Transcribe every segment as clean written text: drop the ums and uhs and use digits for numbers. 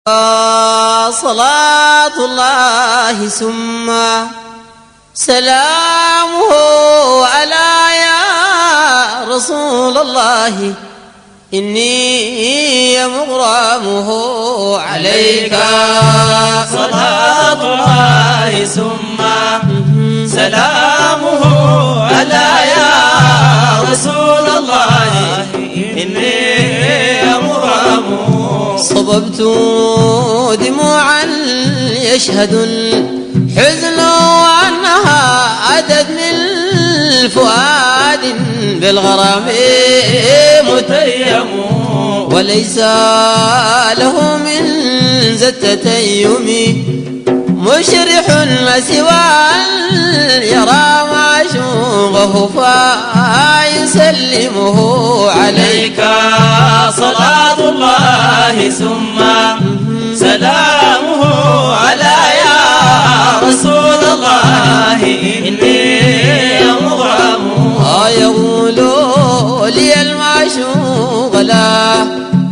صلاة الله ثم سلامه على يا رسول الله إني مغرمه عليك. صلاة الله ثم سلامه على يا رسول الله إني مغرمه. صببت دموعا يشهد الحزن وأنها أتت من فؤاد بالغرام متيم، وليس له من ذا التتيم مشرح سوى أن يرى معشوقه فيسلمه عليك. صلاة الله ثم سلامه على يا رسول الله إني مغرم. يقول لي المعشوق لا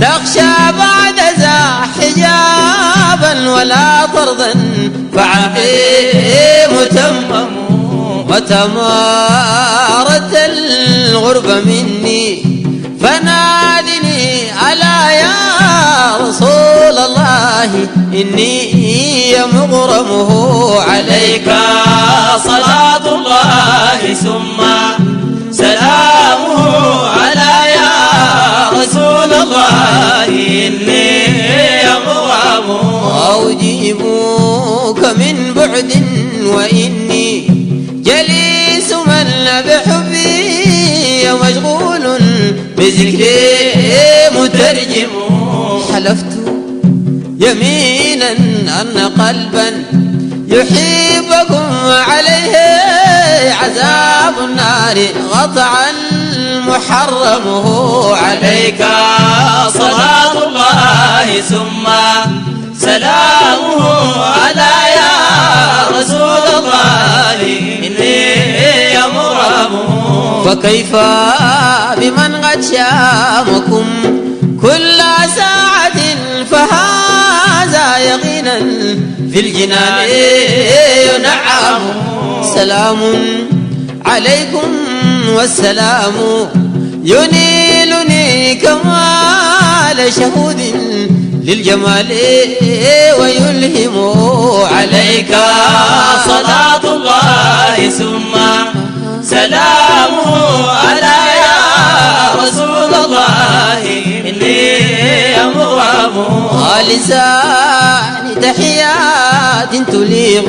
تخشى بعد ذا حجابا ولا طردا فعقي متمم. متى ما أردت الغربة مني فنادني ألا يا رسول الله إني مغرمه عليك. صلاة الله ثم سلامه على يا رسول الله إني مغرمه. أجيبك من بعد وإني جليس من بحبي مشغول بذكري مترجم. حلفت يمينا أن قلبا يحبكم عليه عذاب النار قطعا محرمه عليك. صلاة الله ثم سلامه على يا رسول الله إني مغرمه. فكيف بمن قد شامكم كل ساعة فهذا يقينا في الجنان ينعم. سلام عليكم والسلام ينيلني كمال شهود للجمال ويلهم عليك. صلاة الله ثم سلامه على يا رسول الله إني مغرم. لساني تحيات تليق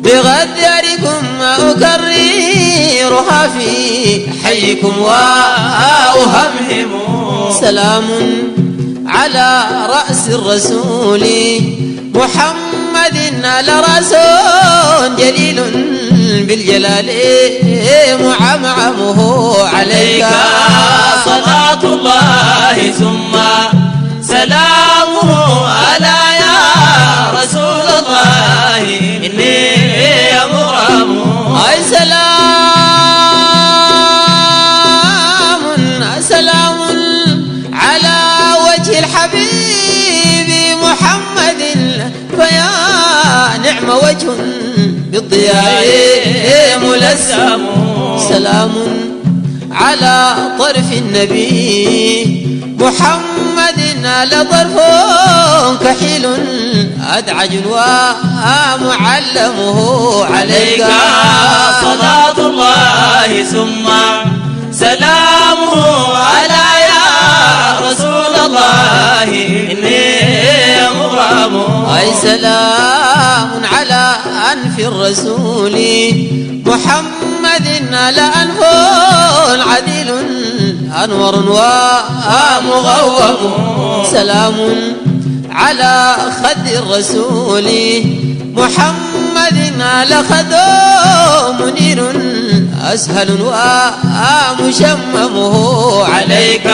بغدركم أكررها في حيكم وأهمهم. سلام على رأس الرسول محمد على رسول جليل بالجلال معمعمه عليك. صلاة الله ثم سلامه على يا رسول الله إني مغرم. أي سلام على وجه الحبيب محمد فيا نعم وجه بالضياء ملسم. سلام على طرف النبي محمد على طرف كحيل أدعج ومعلمه عليك. صلاة الله ثم سلامه على يا رسول الله إني مغرم. أي سلام على أنف الرسول محمد على أنف عديل أنور ومغوم. سلام على خد الرسول محمد على خد منير أسهل ومشممه عليك.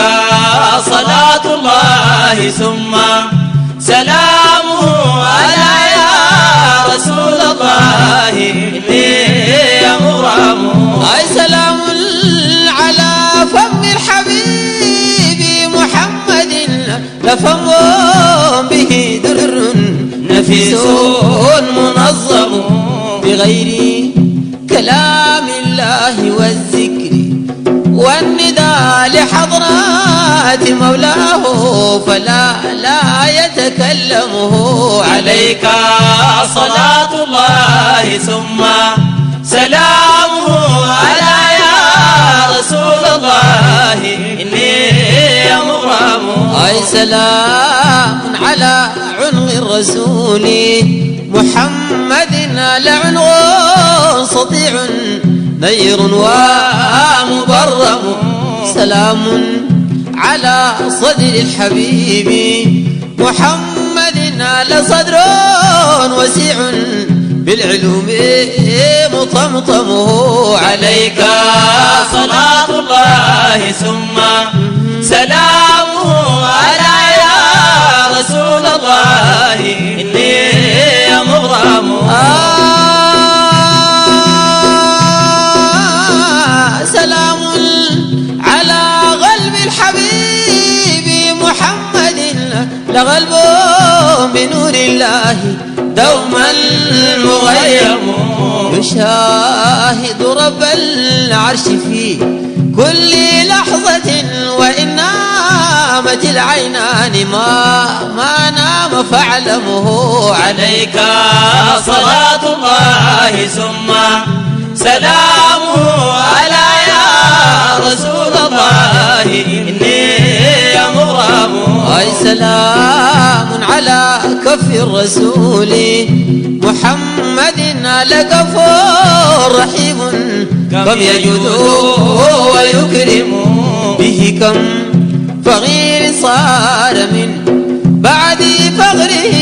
صلاة الله ثم سلامه على يا رسول الله إني مغرم. أي سلام على فم الحبيب محمد لفم به در نفيس منظم بغير كلام الله والذكر والنداء لحضرات مولاه فلا يتكلمه. عليك صلاة الله ثم سلامه على يا رسول الله إني مغرم. أي سلام على عنق الرسول محمد لعنق سطيع نير ومبرم. سلام على صدر الحبيب محمد لصدر وسيع بالعلوم مطمطمه. عليك صلاة الله ثم سلامه على يا رسول الله إني مغرم. سلام على قلب الحبيب محمد لقلبه بنور الله دوما مغيم. يشاهد رب العرش في كل لحظة وإن نامت العينان ما نام فاعلمه. عليك صلاة الله ثم سلامه على يا رسول الله إني مغرم. أي سلام على كف الرسول محمد لكف رحيم كم يجود ويكرم به كم فقير صار من بعد فقره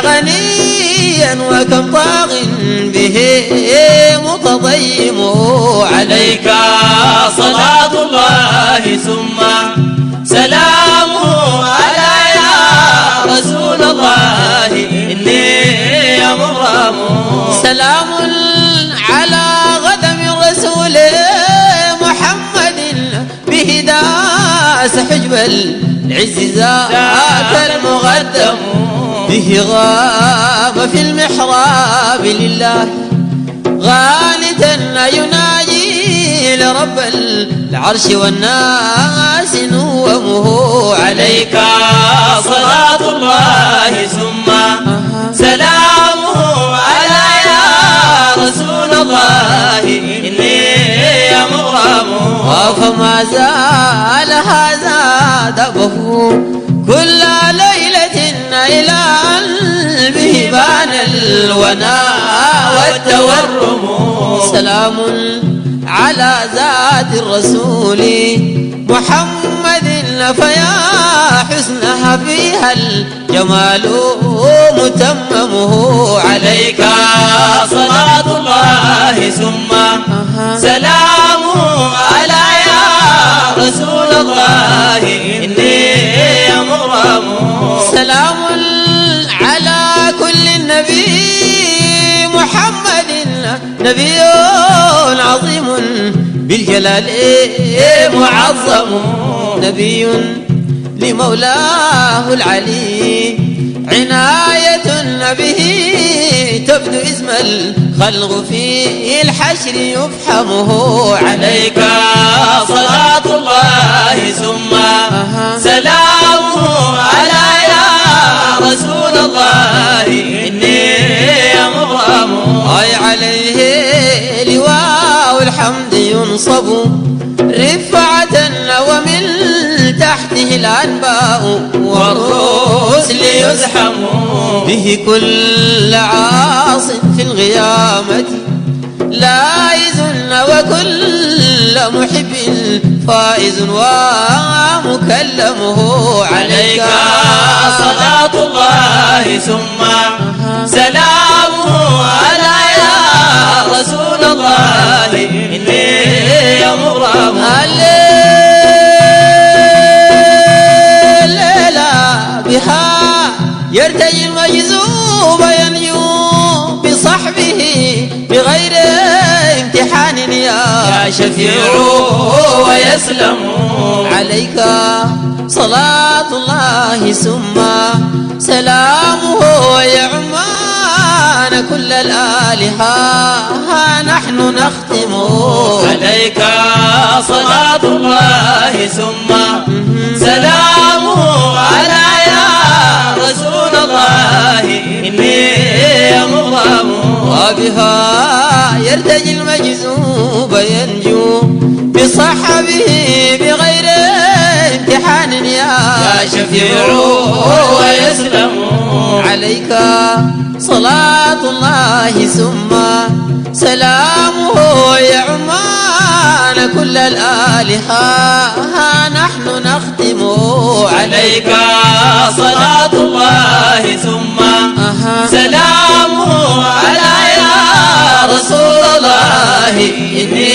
غنيا وكم طاغ به متضيم. عليك صلاة الله ثم سلامه على يا رسول الله إني مغرم. سلام على غدم الرسول محمد به داس حجب العز ذاك المقدم. به غاب في المحراب لله غالتا يناجي لرب العرش والناس نومه. عليك صلاة الله ثم سلامه على يا رسول الله إني مغرم. فما زال هذا دبه كل ليلة إلى قلبه بان الوناء والتورم. سلام على ذات الرسول محمد فيا حسنها فيها الجمال متممه. عليك صلاة الله ثم سلامه على يا رسول الله إني مغرم. سلام على كل النبي محمد نبي عظيم بالجلال معظم. نبي لمولاه العلي عناية به تبدو اسم الخلق في الحشر يفحمه. عليك صلاة الله ثم سلامه على يا رسول الله إني مغرم. أي عليه لواء الحمد ينصب رفعة ومن تحته الأنباء والرسل يزحم. به كل عاص في القيامة لائز وكل محب فائز ومكلمه. عليك صلاة الله ثم سلامه على يا رسول الله إني مغرم. الليلة بها يرتجي المجذوب ينجو بصحبه بغير امتحان يا شفيع ويسلم. عليك صلاة الله ثم سلامه يا عمان كل الآلهة نحن نختم عليك صلاة الله ثم سلامه على يا رسول الله إني مغرم وبها يرتجي المجذوب ينجو بصحبه بغير امتحان يا شفيع ويسلم عليك صلاة الله ثم سلامه يا عمان كل الآلهة نحن نختم عليك صلاة الله ثم سلامه على يا رسول الله إني